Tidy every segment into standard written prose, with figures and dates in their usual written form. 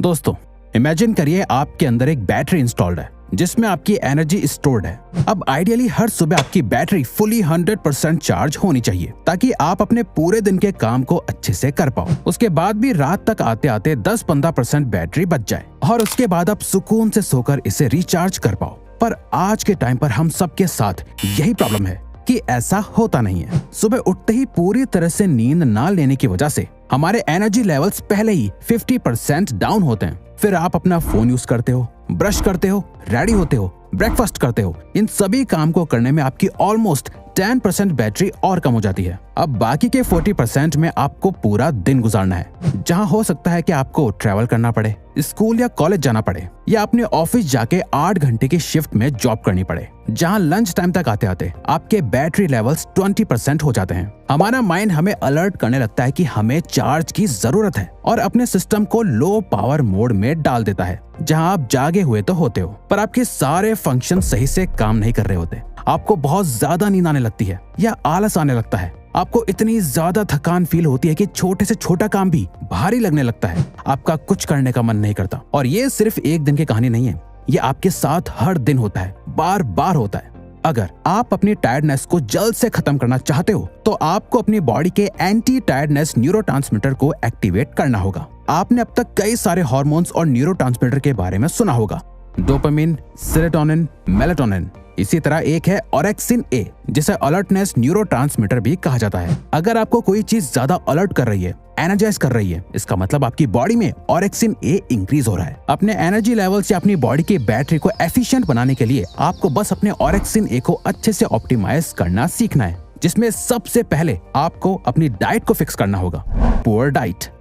दोस्तों, इमेजिन करिए आपके अंदर एक बैटरी इंस्टॉल्ड है जिसमें आपकी एनर्जी स्टोर्ड है। अब आइडियली हर सुबह आपकी बैटरी फुली 100% चार्ज होनी चाहिए ताकि आप अपने पूरे दिन के काम को अच्छे से कर पाओ। उसके बाद भी रात तक आते आते 10-15% बैटरी बच जाए और उसके बाद आप सुकून से सोकर इसे रिचार्ज कर पाओ। पर आज के टाइम पर हम सबके साथ यही प्रॉब्लम है कि ऐसा होता नहीं है। सुबह उठते ही पूरी तरह से नींद ना लेने की वजह से हमारे एनर्जी लेवल्स पहले ही 50% डाउन होते हैं। फिर आप अपना फोन यूज करते हो, ब्रश करते हो, रेडी होते हो, ब्रेकफास्ट करते हो। इन सभी काम को करने में आपकी ऑलमोस्ट 10% बैटरी और कम हो जाती है। अब बाकी के 40% में आपको पूरा दिन गुजारना है, जहां हो सकता है कि आपको ट्रैवल करना पड़े, स्कूल या कॉलेज जाना पड़े या अपने ऑफिस जाके 8 घंटे की शिफ्ट में जॉब करनी पड़े, जहां लंच टाइम तक आते आते आपके बैटरी लेवल्स 20% हो जाते हैं। हमारा माइंड हमें अलर्ट करने लगता है कि हमें चार्ज की जरूरत है और अपने सिस्टम को लो पावर मोड में डाल देता है, जहां आप जागे हुए तो होते हो पर आपके सारे फंक्शन सही से काम नहीं कर रहे होते। आपको बहुत ज्यादा नींद आने लगती है या आलस आने लगता है। आपको इतनी ज्यादा थकान फील होती है कि छोटे से छोटा काम भी भारी लगने लगता है। आपका कुछ करने का मन नहीं करता। और ये सिर्फ एक दिन की कहानी नहीं है, ये आपके साथ हर दिन होता है, बार बार होता है। अगर आप अपनी टायर्डनेस को जल्द से खत्म करना चाहते हो तो आपको अपनी बॉडी के एंटी टायर्डनेस न्यूरोट्रांसमीटर को एक्टिवेट करना होगा। आपने अब तक कई सारे हार्मोन्स और न्यूरोट्रांसमीटर के बारे में सुना होगा, डोपामिन, सेरोटोनिन, मेलाटोनिन। इसी तरह एक है ऑरेक्सिन ए, जिसे अलर्टनेस न्यूरोट्रांसमीटर भी कहा जाता है। अगर आपको कोई चीज ज्यादा अलर्ट कर रही है, एनर्जाइज कर रही है, इसका मतलब आपकी बॉडी में ऑरेक्सिन ए इंक्रीज हो रहा है। अपने एनर्जी लेवल से अपनी बॉडी की बैटरी को एफिशिएंट बनाने के लिए आपको बस अपने ऑरेक्सिन ए को अच्छे से ऑप्टिमाइज करना सीखना है, जिसमें सबसे पहले आपको अपनी डाइट को फिक्स करना होगा। Poor diet.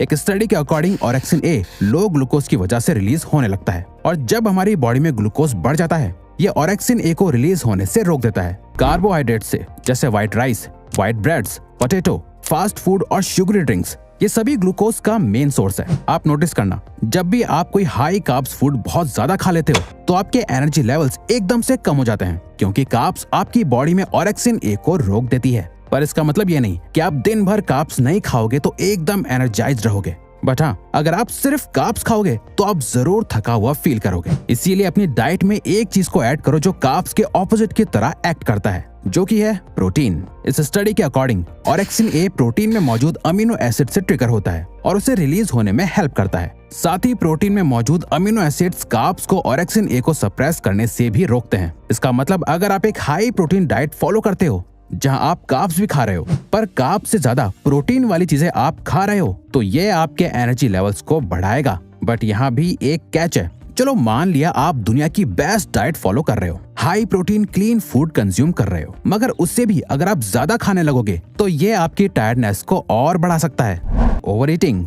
एक स्टडी के अकॉर्डिंग ऑरेक्सिन ए लो ग्लूकोज की वजह से रिलीज होने लगता है और जब हमारी बॉडी में ग्लूकोज बढ़ जाता है, ये ऑरेक्सिन ए को रिलीज होने से रोक देता है। कार्बोहाइड्रेट से जैसे white rice, white breads, potato, fast food और शुगरी ड्रिंक्स, ये सभी ग्लूकोज का मेन सोर्स है। आप नोटिस करना, जब भी आप कोई हाई कार्ब्स फूड बहुत ज्यादा खा लेते हो तो आपके एनर्जी लेवल्स एकदम से कम हो जाते हैं, क्योंकि कार्ब्स आपकी बॉडी में ऑरेक्सिन ए को रोक देती है। पर इसका मतलब ये नहीं कि आप दिन भर कार्ब्स नहीं खाओगे तो एकदम एनर्जाइज्ड रहोगे। बट हाँ, अगर आप सिर्फ कार्ब्स खाओगे तो आप जरूर थका हुआ फील करोगे। इसीलिए अपनी डाइट में एक चीज को ऐड करो जो कार्ब्स के ऑपोजिट की तरह एक्ट करता है, जो कि है प्रोटीन। इस स्टडी के अकॉर्डिंग ऑरेक्सिन ए प्रोटीन में मौजूद अमीनो एसिड से ट्रिगर होता है और उसे रिलीज होने में हेल्प करता है। साथ ही प्रोटीन में मौजूद अमीनो एसिड्स कार्ब्स को ऑरेक्सिन ए को सप्रेस करने से भी रोकते हैं। इसका मतलब अगर आप एक हाई प्रोटीन डाइट फॉलो करते हो जहां आप कार्ब्स भी खा रहे हो पर कार्ब्स से ज्यादा प्रोटीन वाली चीजें आप खा रहे हो, तो ये आपके एनर्जी लेवल्स को बढ़ाएगा। बट यहाँ भी एक कैच है। चलो मान लिया आप दुनिया की बेस्ट डाइट फॉलो कर रहे हो, high protein clean food consume कर रहे हो, मगर उससे भी अगर आप ज्यादा खाने लगोगे तो ये आपकी टायर्डनेस को और बढ़ा सकता है। Over eating.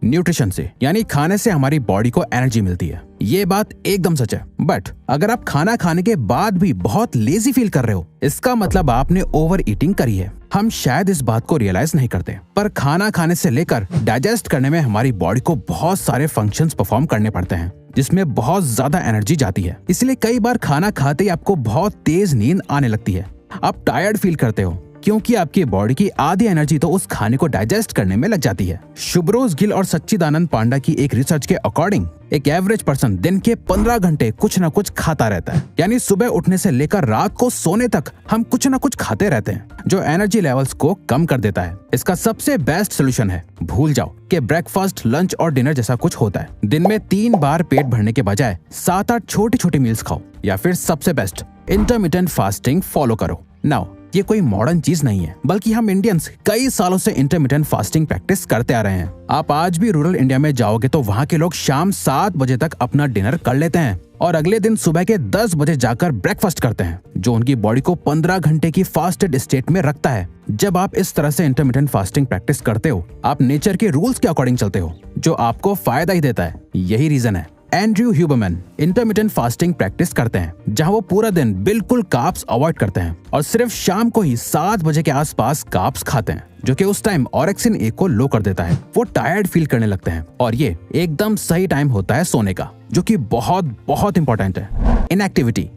न्यूट्रिशन से यानी खाने से हमारी बॉडी को एनर्जी मिलती है, ये बात एकदम सच है। बट अगर आप खाना खाने के बाद भी बहुत लेजी फील कर रहे हो, इसका मतलब आपने ओवर ईटिंग करी है। हम शायद इस बात को रियलाइज नहीं करते, पर खाना खाने से लेकर डाइजेस्ट करने में हमारी बॉडी को बहुत सारे फंक्शंस परफॉर्म करने पड़ते हैं, जिसमें बहुत ज्यादा एनर्जी जाती है। इसलिए कई बार खाना खाते ही आपको बहुत तेज नींद आने लगती है। आप टायर्ड फील करते हो क्योंकि आपकी बॉडी की आधी एनर्जी तो उस खाने को डाइजेस्ट करने में लग जाती है। शुभ्रोज गिल और सच्चिदानंद पांडा की एक रिसर्च के अकॉर्डिंग एक एवरेज पर्सन दिन के 15 घंटे कुछ न कुछ खाता रहता है। यानी सुबह उठने से लेकर रात को सोने तक हम कुछ न कुछ खाते रहते हैं, जो एनर्जी लेवल्स को कम कर देता है। इसका सबसे बेस्ट सोल्यूशन है भूल जाओ कि ब्रेकफास्ट, लंच और डिनर जैसा कुछ होता है। दिन में 3 बार पेट भरने के बजाय 7-8 छोटी छोटी मील्स खाओ, या फिर सबसे बेस्ट इंटरमिटेंट फास्टिंग फॉलो करो। नाउ ये कोई मॉडर्न चीज नहीं है, बल्कि हम इंडियंस कई सालों से इंटरमिटेंट फास्टिंग प्रैक्टिस करते आ रहे हैं। आप आज भी रूरल इंडिया में जाओगे तो वहाँ के लोग शाम 7 बजे तक अपना डिनर कर लेते हैं और अगले दिन सुबह के 10 बजे जाकर ब्रेकफास्ट करते हैं, जो उनकी बॉडी को 15 घंटे की फास्टेड स्टेट में रखता है। जब आप इस तरह से इंटरमिटेंट फास्टिंग प्रैक्टिस करते हो, आप नेचर के रूल्स के अकॉर्डिंग चलते हो, जो आपको फायदा ही देता है। यही रीजन है Andrew Huberman intermittent fasting practice करते हैं, जहां वो पूरा दिन बिल्कुल कार्ब्स अवॉइड करते हैं और सिर्फ शाम को ही 7 बजे के आसपास कार्ब्स खाते हैं, जो कि उस टाइम ऑरेक्सिन ए को लो कर देता है। वो टायर्ड फील करने लगते हैं और ये एकदम सही टाइम होता है सोने का, जो कि बहुत बहुत इंपॉर्टेंट है। इनएक्टिविटी।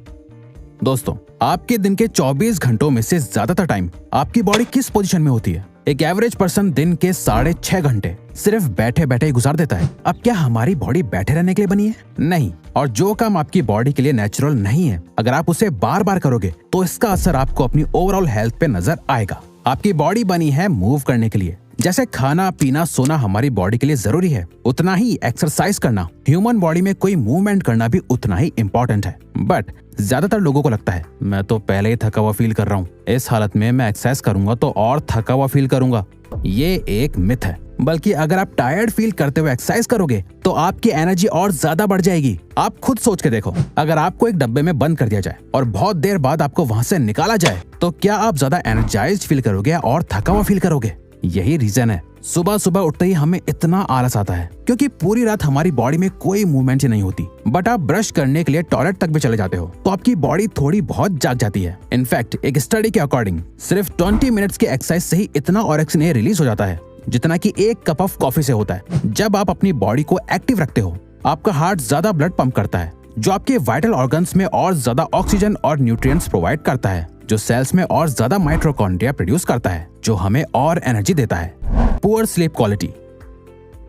दोस्तों, आपके दिन के 24 घंटों में से ज्यादातर टाइम आपकी बॉडी किस पोजीशन में होती है? एक एवरेज पर्सन दिन के 6.5 घंटे सिर्फ बैठे बैठे ही गुजार देता है। अब क्या हमारी बॉडी बैठे रहने के लिए बनी है? नहीं। और जो काम आपकी बॉडी के लिए नेचुरल नहीं है, अगर आप उसे बार बार करोगे तो इसका असर आपको अपनी ओवरऑल हेल्थ पे नजर आएगा। आपकी बॉडी बनी है मूव करने के लिए। जैसे खाना पीना सोना हमारी बॉडी के लिए जरूरी है, उतना ही एक्सरसाइज करना, ह्यूमन बॉडी में कोई मूवमेंट करना भी उतना ही इम्पोर्टेंट है। बट ज्यादातर लोगों को लगता है मैं तो पहले ही थका हुआ फील कर रहा हूँ, इस हालत में मैं एक्सरसाइज करूंगा तो और थका हुआ फील करूंगा। ये एक मिथ है। बल्कि अगर आप टायर्ड फील करते हुए एक्सरसाइज करोगे तो आपकी एनर्जी और ज्यादा बढ़ जाएगी। आप खुद सोच के देखो, अगर आपको एक डब्बे में बंद कर दिया जाए और बहुत देर बाद आपको वहां से निकाला जाए तो क्या आप ज्यादा एनर्जाइज्ड फील करोगे और थका हुआ फील करोगे? यही रीजन है सुबह सुबह उठते ही हमें इतना आलस आता है, क्योंकि पूरी रात हमारी बॉडी में कोई मूवमेंट ही नहीं होती। बट आप ब्रश करने के लिए टॉयलेट तक भी चले जाते हो तो आपकी बॉडी थोड़ी बहुत जाग जाती है। इनफैक्ट एक स्टडी के अकॉर्डिंग सिर्फ 20 मिनट्स की एक्सरसाइज से ही इतना ऑक्सीजन रिलीज हो जाता है जितना कि एक कप ऑफ कॉफी से होता है। जब आप अपनी बॉडी को एक्टिव रखते हो, आपका हार्ट ज्यादा ब्लड पंप करता है, जो आपके वाइटल ऑर्गन्स में और ज्यादा ऑक्सीजन और न्यूट्रिएंट्स प्रोवाइड करता है, जो सेल्स में और ज्यादा माइटोकॉन्ड्रिया प्रोड्यूस करता है, जो हमें और एनर्जी देता है। Poor sleep quality.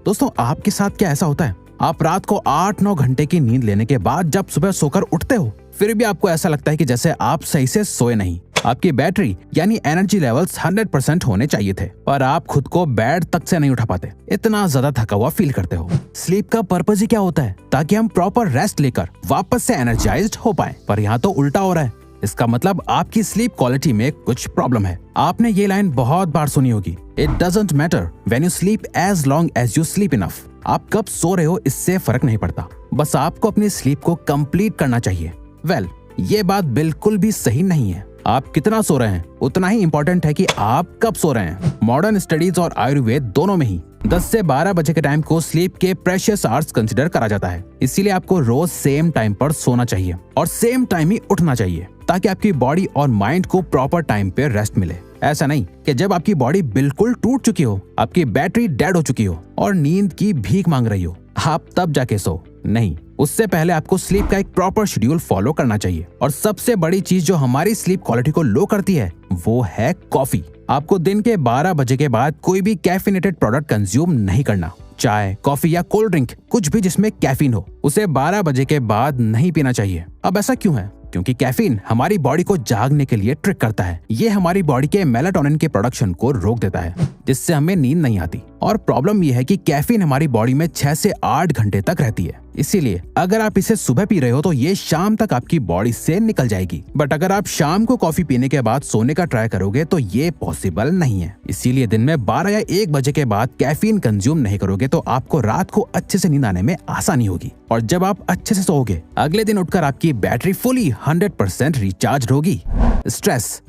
दोस्तों, आपके साथ क्या ऐसा होता है? आप रात को 8-9 घंटे की नींद लेने के बाद जब सुबह सोकर उठते हो, फिर भी आपको ऐसा लगता है कि जैसे आप सही से सोए नहीं। आपकी बैटरी यानी एनर्जी लेवल्स 100% होने चाहिए थे, पर आप खुद को बेड तक से नहीं उठा पाते, इतना ज्यादा थका हुआ फील करते हो। स्लीप का पर्पस ही क्या होता है? ताकि हम प्रॉपर रेस्ट लेकर वापस से एनर्जाइज्ड हो पाए, पर यहाँ तो उल्टा हो रहा है। इसका मतलब आपकी स्लीप क्वालिटी में कुछ प्रॉब्लम है। आपने ये लाइन बहुत बार सुनी होगी, it doesn't matter when you sleep as long as you sleep enough. आप कब सो रहे हो इससे फर्क नहीं पड़ता, बस आपको अपनी स्लीप को कंप्लीट करना चाहिए। वेल, ये बात बिल्कुल भी सही नहीं है। आप कितना सो रहे हैं उतना ही इम्पोर्टेंट है कि आप कब सो रहे हैं। मॉडर्न स्टडीज और आयुर्वेद दोनों में ही 10 से 12 बजे के टाइम को स्लीप के प्रेशियस आवर्स कंसीडर करा जाता है। इसीलिए आपको रोज सेम टाइम पर सोना चाहिए और सेम टाइम ही उठना चाहिए, ताकि आपकी बॉडी और माइंड को प्रॉपर टाइम पे रेस्ट मिले। ऐसा नहीं कि जब आपकी बॉडी बिल्कुल टूट चुकी हो, आपकी बैटरी डेड हो चुकी हो और नींद की भीख मांग रही हो, आप तब जाके सो। नहीं, उससे पहले आपको स्लीप का एक प्रॉपर शेड्यूल फॉलो करना चाहिए। और सबसे बड़ी चीज जो हमारी स्लीप क्वालिटी को लो करती है वो है कॉफी। आपको दिन के 12 बजे के बाद कोई भी कैफिनेटेड प्रोडक्ट कंज्यूम नहीं करना। चाय, कॉफी या कोल्ड ड्रिंक, कुछ भी जिसमें कैफीन हो, उसे 12 बजे के बाद नहीं पीना चाहिए। अब ऐसा क्यों है? क्योंकि कैफीन हमारी बॉडी को जागने के लिए ट्रिक करता है। ये हमारी बॉडी के मेलाटोनिन के प्रोडक्शन को रोक देता है, जिससे हमें नींद नहीं आती। और प्रॉब्लम ये है कि कैफीन हमारी बॉडी में 6 से 8 घंटे तक रहती है। इसीलिए अगर आप इसे सुबह पी रहे हो तो ये शाम तक आपकी बॉडी से निकल जाएगी। बट अगर आप शाम को कॉफी पीने के बाद सोने का ट्राई करोगे तो ये पॉसिबल नहीं है। इसीलिए दिन में 12 या 1 बजे के बाद कैफीन कंज्यूम नहीं करोगे तो आपको रात को अच्छे से नींद आने में आसानी होगी। और जब आप अच्छे से सोओगे, अगले दिन उठकर आपकी बैटरी फुली 100% रिचार्ज होगी। स्ट्रेस।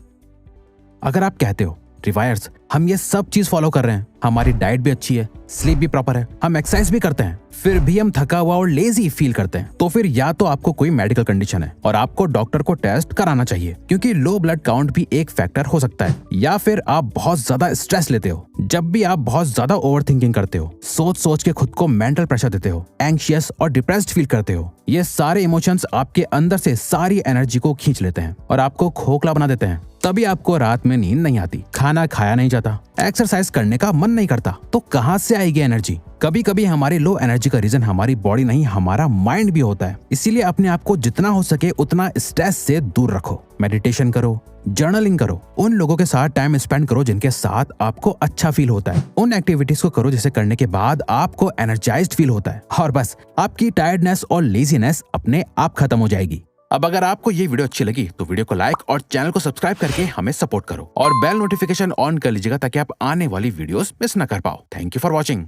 अगर आप कहते हो रिवायर्स, हम ये सब चीज फॉलो कर रहे हैं, हमारी डाइट भी अच्छी है, स्लीप भी प्रॉपर है, हम एक्सरसाइज भी करते हैं, फिर भी हम थका हुआ और लेजी फील करते हैं, तो फिर या तो आपको कोई मेडिकल कंडीशन है और आपको डॉक्टर को टेस्ट कराना चाहिए, क्योंकि लो ब्लड काउंट भी एक फैक्टर हो सकता है। या फिर आप बहुत ज्यादा स्ट्रेस लेते हो। जब भी आप बहुत ज्यादा ओवर थिंकिंग करते हो, सोच सोच के खुद को मेंटल प्रेशर देते हो, एंग्शियस और डिप्रेस्ड फील करते हो, ये सारे इमोशंस आपके अंदर से सारी एनर्जी को खींच लेते हैं और आपको खोखला बना देते हैं। तभी आपको रात में नींद नहीं आती, खाना खाया नहीं जाता, एक्सरसाइज करने का मन नहीं करता, तो कहाँ से आएगी एनर्जी? कभी कभी हमारी लो एनर्जी का रीजन हमारी बॉडी नहीं, हमारा माइंड भी होता है। इसीलिए अपने आप को जितना हो सके उतना स्ट्रेस से दूर रखो। मेडिटेशन करो, जर्नलिंग करो, उन लोगों के साथ टाइम स्पेंड करो जिनके साथ आपको अच्छा फील होता है। उन एक्टिविटीज को करो जिसे करने के बाद आपको एनर्जाइज्ड फील होता है, और बस आपकी टायर्डनेस और लेजीनेस अपने आप खत्म हो जाएगी। अब अगर आपको ये वीडियो अच्छी लगी तो वीडियो को लाइक और चैनल को सब्सक्राइब करके हमें सपोर्ट करो और बेल नोटिफिकेशन ऑन कर लीजिएगा ताकि आप आने वाली वीडियोस मिस ना कर पाओ। Thank you for watching.